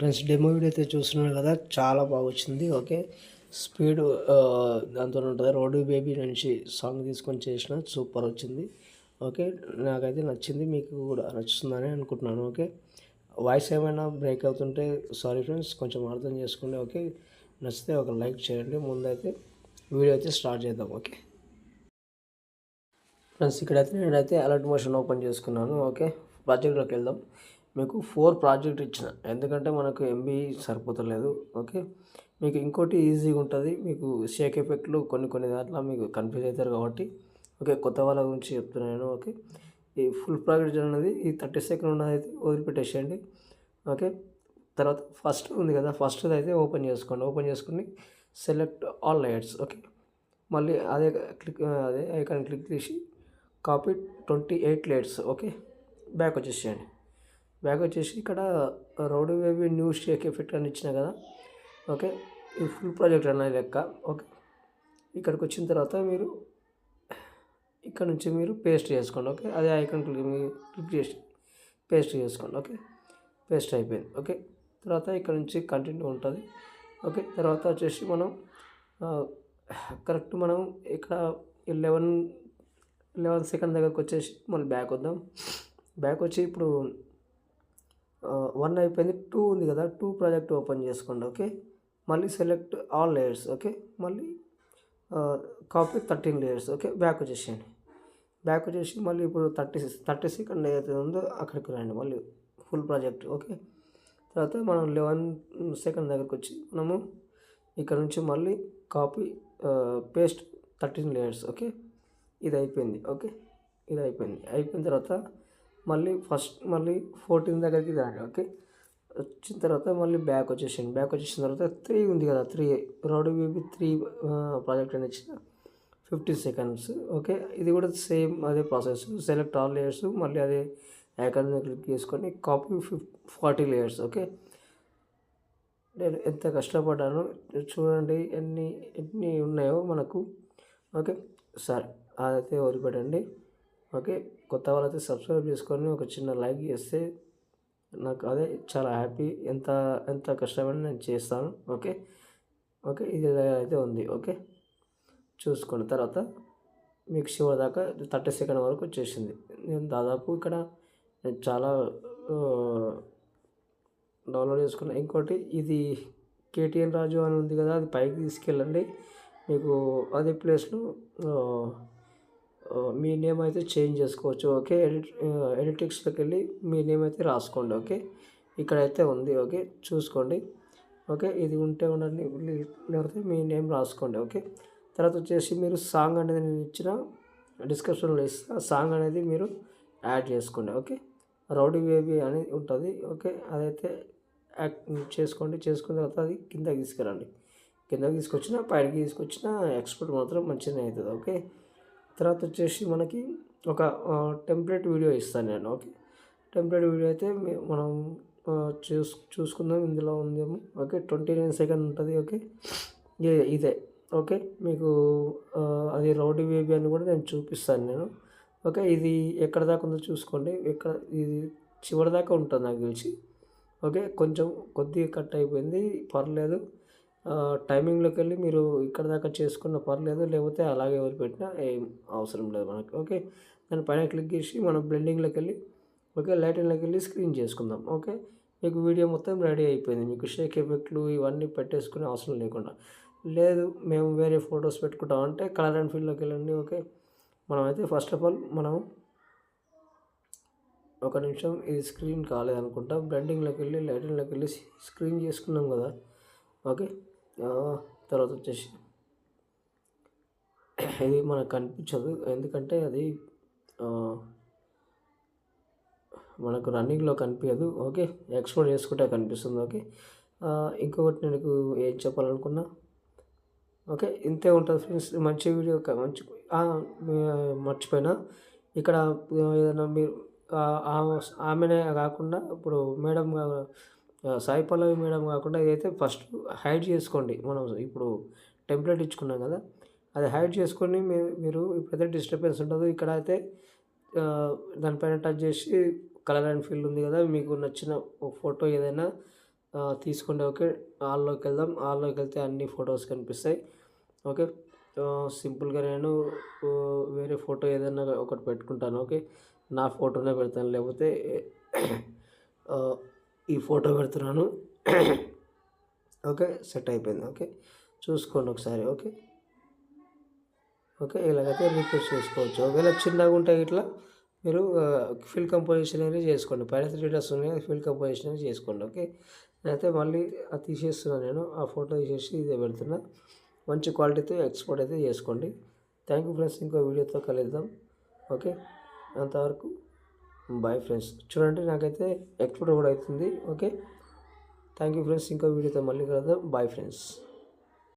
Friends demo video అయితే చూస్తున్నారు కదా, చాలా బాగా వచ్చింది. ఓకే, స్పీడ్ దాంతో ఉంటుంది. రోడ్డు బేబీ నుంచి సాంగ్ తీసుకొని చేసిన సూపర్ వచ్చింది. ఓకే, నాకైతే నచ్చింది, మీకు కూడా నచ్చుతుందని అనుకుంటున్నాను. ఓకే, వాయిస్ ఏమైనా బ్రేక్ అవుతుంటే సారీ ఫ్రెండ్స్, కొంచెం అర్థం చేసుకోండి. ఓకే, నచ్చితే ఒక లైక్ చేయండి. ముందైతే వీడియో అయితే స్టార్ట్ చేద్దాం. ఓకే ఫ్రెండ్స్, ఇక్కడైతే నేనైతే అలర్ట్ మోషన్ ఓపెన్ చేసుకున్నాను. ఓకే, ప్రాజెక్ట్లోకి వెళ్దాం. మీకు 4 ప్రాజెక్ట్ ఇచ్చిన, ఎందుకంటే మనకు ఎంబీ సరిపోతలేదు. ఓకే, మీకు ఇంకోటి ఈజీగా ఉంటుంది. మీకు షేక్ ఎఫెక్ట్లు కొన్ని దాంట్లో మీకు కన్ఫ్యూజ్ అవుతారు కాబట్టి ఓకే, కొత్త వాళ్ళ గురించి చెప్తున్నాను. ఓకే, ఈ ఫుల్ ప్రాజెక్ట్ అనేది ఈ 30 సెకండ్ ఉన్నది అయితే వదిలిపెట్టేసేయండి. ఓకే, తర్వాత ఫస్ట్ ఉంది కదా, ఫస్ట్ అయితే ఓపెన్ చేసుకోండి. ఓపెన్ చేసుకుని సెలెక్ట్ ఆల్ లేయర్స్. ఓకే, మళ్ళీ అదే ఐకాన్ క్లిక్ చేసి కాపీ 28 లేయర్స్. ఓకే, బ్యాక్ వచ్చేసేయండి. బ్యాక్ వచ్చేసి ఇక్కడ rowdy baby new Sheikh effect అని ఇచ్చిన కదా. ఓకే, ఈ ఫుల్ ప్రాజెక్ట్ అనేది లెక్క. ఓకే, ఇక్కడికి వచ్చిన తర్వాత మీరు ఇక్కడ నుంచి మీరు పేస్ట్ చేసుకోండి. ఓకే, అదే ఐకాన్ క్లిక్ చేసి పేస్ట్ చేసుకోండి. ఓకే, పేస్ట్ అయిపోయింది. ఓకే, తర్వాత ఇక్కడ నుంచి కంటిన్యూ ఉంటుంది. ఓకే, తర్వాత వచ్చేసి మనం కరెక్ట్ మనం ఇక్కడ 11 సెకండ్ దగ్గరకు వచ్చేసి మళ్ళీ బ్యాక్ వద్దాం. బ్యాక్ వచ్చి ఇప్పుడు 1 అయిపోయింది, 2 ఉంది కదా, 2 ప్రాజెక్ట్ ఓపెన్ చేసుకోండి. ఓకే, మళ్ళీ సెలెక్ట్ ఆల్ లేయర్స్. ఓకే, మళ్ళీ కాపీ 13 లేయర్స్. ఓకే, బ్యాక్ వచ్చేసేయండి. బ్యాక్ వచ్చేసి మళ్ళీ ఇప్పుడు 30 సెకండ్ ఏదైతే ఉందో అక్కడికి రండి, మళ్ళీ ఫుల్ ప్రాజెక్ట్. ఓకే, తర్వాత మనం 11 సెకండ్ దగ్గరకు వచ్చి మనము ఇక్కడ నుంచి మళ్ళీ కాపీ పేస్ట్ 13 లేయర్స్. ఓకే, ఇది అయిపోయింది. ఓకే, ఇది అయిపోయిన తర్వాత మళ్ళీ మళ్ళీ 14 దగ్గరికి రండి. ఓకే, వచ్చిన తర్వాత మళ్ళీ బ్యాక్ వచ్చేసింది. బ్యాక్ వచ్చేసిన తర్వాత 3 ఉంది కదా, 3 రౌడీ బేబీ 3 ప్రాజెక్ట్ అని ఇచ్చిన 50 సెకండ్స్. ఓకే, ఇది కూడా సేమ్ అదే ప్రాసెస్. సెలెక్ట్ ఆల్ లేయర్స్, మళ్ళీ అదే ఐకాన్ క్లిక్ చేసుకొని కాపీ 40 లేయర్స్. ఓకే, నేను ఎంత కష్టపడ్డాను చూడండి, ఎన్ని ఉన్నాయో మనకు. ఓకే, సరే అదైతే వదిలిపెట్టండి. ఓకే, కొత్త వాళ్ళైతే సబ్స్క్రైబ్ చేసుకొని ఒక చిన్న లైక్ చేస్తే నాకు అదే చాలా హ్యాపీ. ఎంత కష్టపడి నేను చేస్తాను. ఓకే, ఓకే, ఇది అయితే ఉంది. ఓకే, చూసుకోండి. తర్వాత మీకు చివరి దాకా 30 సెకండ్ వరకు వచ్చేసింది. నేను దాదాపు ఇక్కడ చాలా డౌన్లోడ్ చేసుకున్నా. ఇంకోటి ఇది కేటీఎన్ రాజు అని ఉంది కదా, అది పైకి తీసుకెళ్ళండి. మీకు అదే ప్లేస్లో మీ నేమ్ అయితే చేంజ్ చేసుకోవచ్చు. ఓకే, ఎడిటిక్స్లోకి వెళ్ళి మీ నేమ్ అయితే రాసుకోండి. ఓకే, ఇక్కడైతే ఉంది. ఓకే, చూసుకోండి. ఓకే, ఇది ఉంటే ఉండండి, లేకపోతే మీ నేమ్ రాసుకోండి. ఓకే, తర్వాత వచ్చేసి మీరు సాంగ్ అనేది నేను ఇచ్చిన డిస్క్రిప్షన్లో ఇస్తా, సాంగ్ అనేది మీరు యాడ్ చేసుకోండి. ఓకే, రౌడీ బేబీ అని ఉంటుంది. ఓకే, అదైతే చేసుకోండి. చేసుకున్న తర్వాత అది కిందకి తీసుకురండి. కిందకి తీసుకొచ్చిన పైకి తీసుకొచ్చిన ఎక్స్పోర్ట్ మాత్రం మంచిగానే అవుతుంది. ఓకే, తర్వాత వచ్చేసి మనకి ఒక టెంప్లెట్ వీడియో ఇస్తాను నేను. ఓకే, టెంప్లెట్ వీడియో అయితే మనం చూసుకుందాం, ఇందులో ఉందేమో. ఓకే, 29 సెకండ్ ఉంటుంది. ఓకే, ఇదే. ఓకే, మీకు అది రౌడీ బేబీ అని కూడా నేను చూపిస్తాను నేను. ఓకే, ఇది ఎక్కడ దాకా ఉందో చూసుకోండి. ఇది చివరి దాకా ఉంటుంది నాకు తెలిసి. ఓకే, కొంచెం కొద్దిగా కట్ అయిపోయింది, పర్లేదు. టైమింగ్లోకి వెళ్ళి మీరు ఇక్కడ దాకా చేసుకున్న పర్లేదు, లేకపోతే అలాగే వదిలిపెట్టినా ఏం అవసరం లేదు మనకి. ఓకే, దాని పైన క్లిక్ చేసి మనం బ్లెండింగ్లోకి వెళ్ళి ఓకే, లైటింగ్లోకి వెళ్ళి స్క్రీన్ చేసుకుందాం. ఓకే, మీకు వీడియో మొత్తం రెడీ అయిపోయింది. మీకు షేక్ ఎఫెక్ట్లు ఇవన్నీ పెట్టేసుకునే అవసరం లేకుండా. లేదు మేము వేరే ఫొటోస్ పెట్టుకుంటాం అంటే కలర్ అండ్ ఫీల్డ్లోకి వెళ్ళండి. ఓకే, మనమైతే ఫస్ట్ ఆఫ్ ఆల్ మనం ఒక నిమిషం, ఇది స్క్రీన్ కాలేదనుకుంటా. బ్లెండింగ్లోకి వెళ్ళి లైటింగ్లోకి వెళ్ళి స్క్రీన్ చేసుకున్నాం కదా. ఓకే, తర్వాత వచ్చేసి ఇది మనకు కనిపించదు, ఎందుకంటే అది మనకు రన్నింగ్లో కనిపించదు. ఓకే, ఎక్స్పోర్ట్ చేసుకుంటే కనిపిస్తుంది. ఓకే, ఇంకొకటి నేను ఏం చెప్పాలనుకున్నా. ఓకే, ఇంతే ఉంటుంది ఫ్రెండ్స్. మంచి వీడియో, మంచి మర్చిపోయినా ఇక్కడ ఏదైనా మీరు ఆమెనే కాకుండా ఇప్పుడు మేడం సాయి పల్లవి మేడం కాకుండా ఇదైతే ఫస్ట్ హైడ్ చేసుకోండి. మనం ఇప్పుడు టెంప్లెట్ ఇచ్చుకున్నాం కదా, అది హైడ్ చేసుకొని మీరు ఇప్పుడైతే డిస్టర్బెన్స్ ఉండదు. ఇక్కడ అయితే దానిపైన టచ్ చేసి కలర్ అండ్ ఫీల్డ్ ఉంది కదా, మీకు నచ్చిన ఫోటో ఏదైనా తీసుకోండి. ఓకే, హాల్లోకి వెళ్దాం. హాల్లోకి వెళ్తే అన్ని ఫొటోస్ కనిపిస్తాయి. ఓకే, సింపుల్గా నేను వేరే ఫోటో ఏదైనా ఒకటి పెట్టుకుంటాను. ఓకే, నా ఫోటోనే పెడతాను, లేకపోతే ఈ ఫోటో పెడుతున్నాను. ఓకే, సెట్ అయిపోయింది. ఓకే, చూసుకోండి ఒకసారి. ఓకే ఓకే, ఇలాగైతే రిక్వెస్ట్ చేసుకోవచ్చు. ఒకవేళ చిన్నగా ఉంటే ఇట్లా మీరు ఫిల్ కంపోజిషన్ అనేది చేసుకోండి. పైన 3 డాట్స్ ఉన్నాయి, ఫిల్ కంపోజిషన్ అనేది చేసుకోండి. ఓకే, నేనైతే మళ్ళీ అది తీసేస్తున్నాను. నేను ఆ ఫోటో తీసేసి ఇదే పెడుతున్నా. మంచి క్వాలిటీతో ఎక్స్పోర్ట్ అయితే చేసుకోండి. థ్యాంక్ యూ ఫ్రెండ్స్, ఇంకో వీడియోతో కలుద్దాం. ఓకే, అంతవరకు బాయ్ ఫ్రెండ్స్. చూడండి నాకైతే ఎక్స్పోర్ట్ కూడా అవుతుంది. ఓకే, థ్యాంక్ యూ ఫ్రెండ్స్, ఇంకో వీడియోతో మళ్ళీ కలుద్దాం. Bye friends.